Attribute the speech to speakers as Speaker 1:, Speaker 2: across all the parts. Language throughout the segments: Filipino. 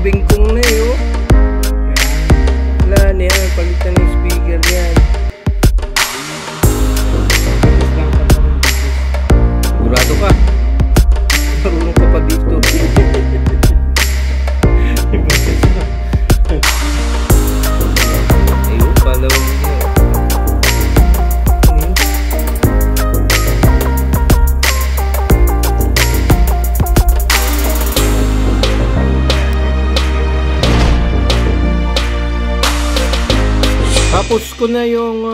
Speaker 1: bingkong na eh, oh. Wala na yan, palitan ng speaker yan. Sigurado ka? Marunong ka pa dito. Ayun, palawang niya. Tapos ko na yung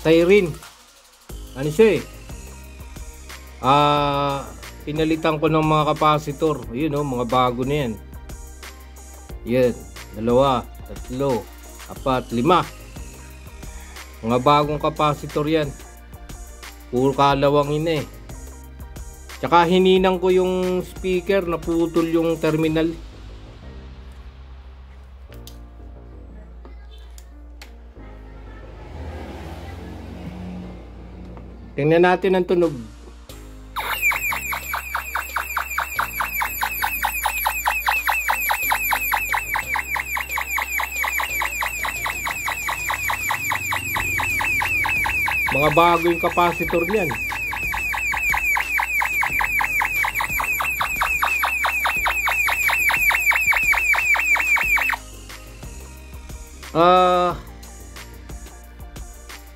Speaker 1: siren. Ano siya eh? Pinalitan ko ng mga kapasitor. Yun o, mga bago na yan. Yan, 2, 3, 4, 5. Mga bagong kapasitor yan. Puro kalawangin eh. Tsaka hininang ko yung speaker, naputol yung terminal. Tingnan natin ang tunog. Mga bago yung kapasitor niyan.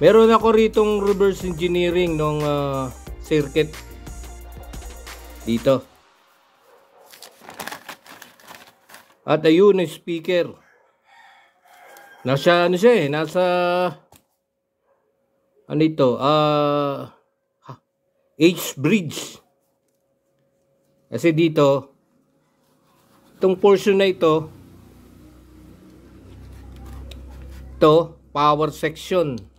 Speaker 1: Meron ako ritong reverse engineering ng circuit dito. At ayun yung speaker. Nasa ano siya eh, nasa ano ito? H-bridge. Kasi dito itong portion na ito power section.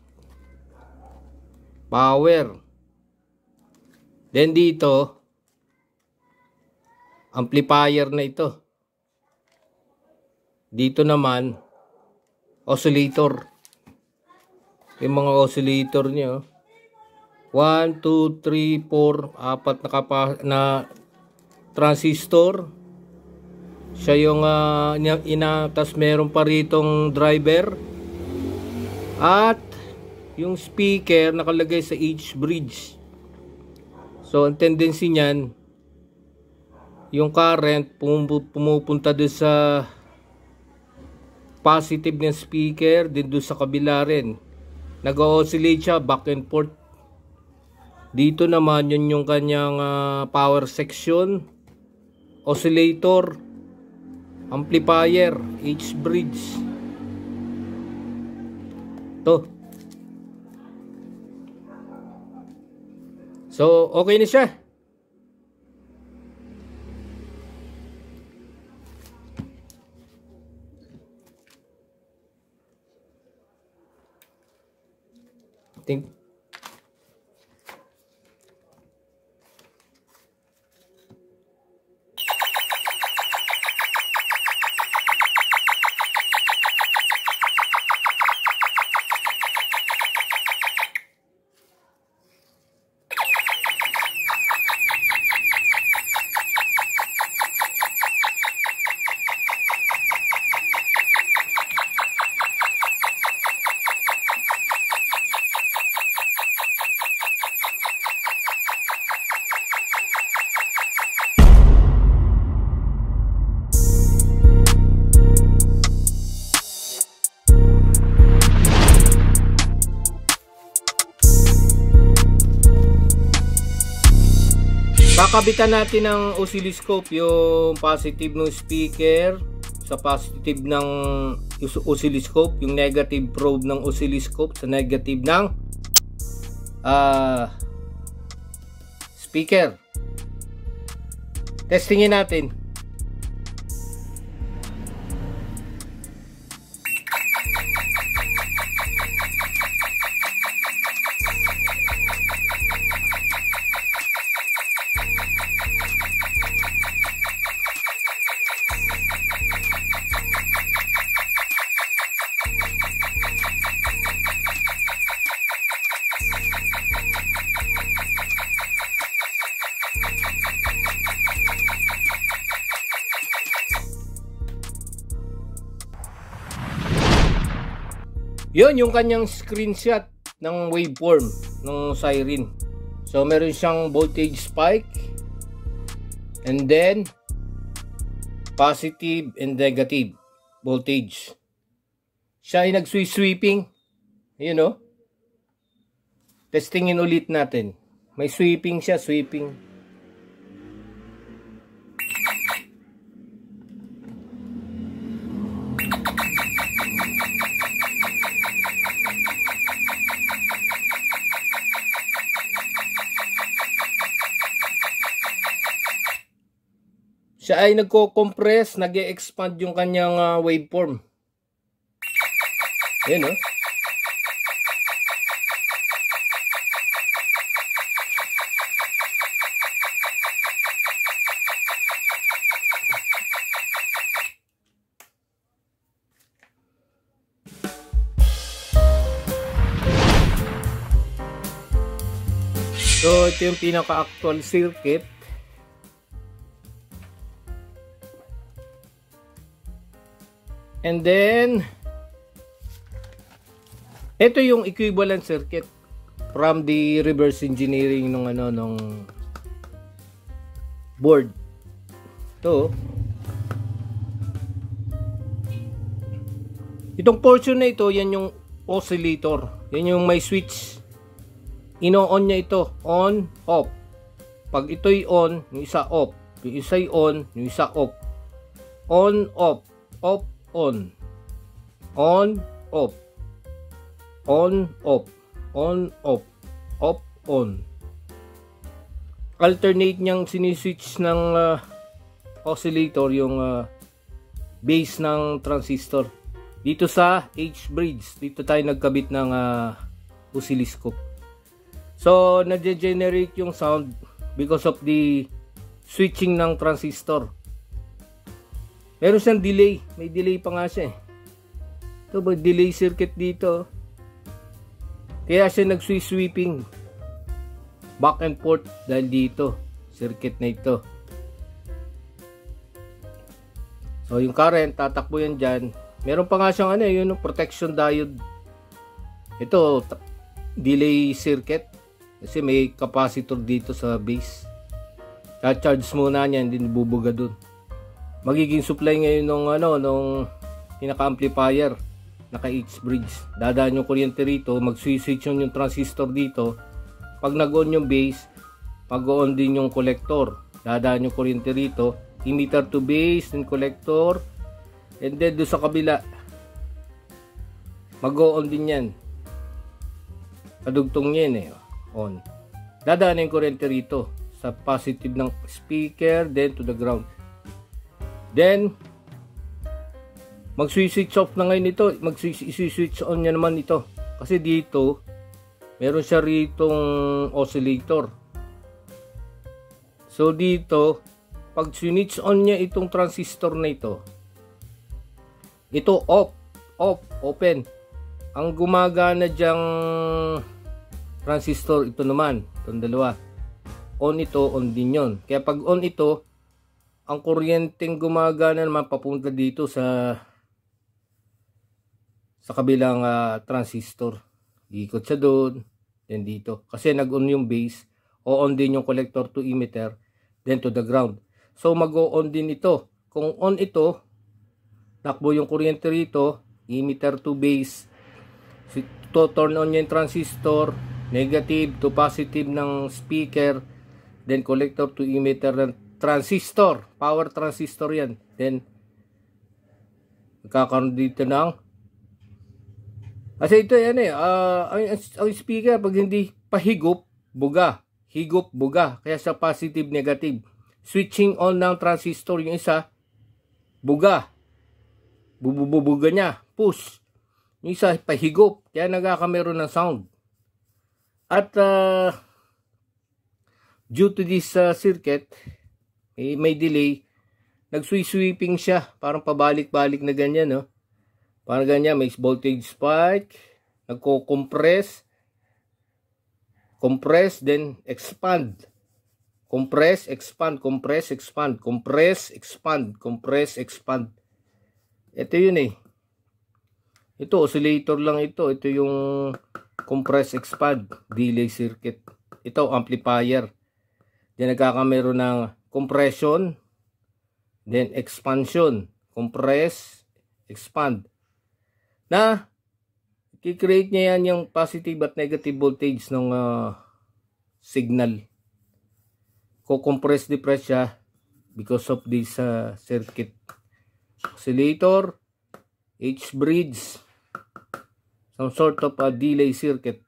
Speaker 1: Power. Then dito amplifier na ito. Dito naman oscillator. Yung mga oscillator niya 1, 2, 3, 4, 4 na transistor. Siya yung tas meron pa ritong driver. At yung speaker nakalagay sa H-bridge. So ang tendency niyan, yung current pumupunta doon sa positive ng speaker, din doon sa kabila rin. Nag-oscillate siya back and forth. Dito naman yun yung kanyang power section, oscillator, amplifier, H-bridge. To. So, okay na siya. Kakabitan natin ng oscilloscope, yung positive ng speaker sa positive ng oscilloscope, yung negative probe ng oscilloscope sa negative ng speaker. Testingin natin. Yun yung kanyang screenshot ng waveform ng siren. So meron siyang voltage spike and then positive and negative voltage. Siya ay nag-sweeping. You know? Testingin ulit natin. May sweeping siya, sweeping. Siya ay nagko-compress, nag-e-expand yung kanyang waveform. Yan, oh. So, ito yung pinaka-actual circuit. And then, ito yung equivalent circuit from the reverse engineering nung board. Ito. Itong portion na ito, yan yung oscillator. Yan yung may switch. Ino-on niya ito. On, off. Pag ito'y on, yung isa off. Yung isa'y on, yung isa off. On, off. Off, on. On, off. On, off. On, off. Off, on. Alternate niyang siniswitch ng oscillator yung base ng transistor. Dito sa H-bridge, dito tayo nagkabit ng oscilloscope. So, nag-generate yung sound because of the switching ng transistor. Meron siyang delay. May delay pa nga siya eh. Ito ba, delay circuit dito. Kaya siya nag-sweeping back and forth dahil dito. Circuit na ito. So, yung current, tatakbo yan dyan. Meron pa nga siyang yun, protection diode. Ito, delay circuit. Kasi may capacitor dito sa base. Charge muna niya, hindi bubuga dun. Magiging supply ngayon nung pinaka-amplifier. Naka H-bridge. Dadaan yung kuryente rito. Mag-switch yung transistor dito. Pag nag-on yung base, mag-on din yung collector. Dadaan yung kuryente rito. Emitter to base, then collector. And then doon sa kabila, mag-on din yan. Kadugtong yan eh. On. Dadaan yung kuryente rito sa positive ng speaker, then to the ground. Then mag-switch off na ngayon ito. Mag-switch on niya naman ito. Kasi dito meron siya ritong oscillator. So dito, pag switch on niya itong transistor na ito, off, open. Ang gumagana dyang transistor, ito naman, itong dalawa. On ito, on din yun. Kaya pag on ito, ang kuryenteng gumagana naman papunta dito sa kabilang transistor. Ikot siya doon, then dito. Kasi nag-on yung base, o-on din yung collector to emitter, then to the ground. So mag-o-on din ito. Kung on ito, takbo yung kuryente rito, emitter to base. To turn on yung transistor, negative to positive ng speaker, then collector to emitter ng transistor, power transistor yan. Then magkakaroon dito ng, kasi ito yan ang speaker pag hindi pahigop, buga, higop, buga, kaya sa positive, negative. Switching on ng transistor, yung isa buga, bububuga niya, push. Yung isa pahigop, kaya nagkakameron ng sound. At due to this circuit, may delay, nag-sweeping siya, parang pabalik-balik na ganyan, no? Parang ganyan, may voltage spike, nagko-compress, compress, then expand. Compress, expand, compress, expand, compress, expand, compress, expand. Ito yun eh. Ito, oscillator lang ito. Ito yung compress expand delay circuit. Ito, amplifier. Diyan nagkakameron ng compression, then expansion, compress, expand. Na, i-create niya yan yung positive at negative voltage ng signal. Ko-compress, depress siya because of this circuit. Oscillator, H-bridge, some sort of a delay circuit.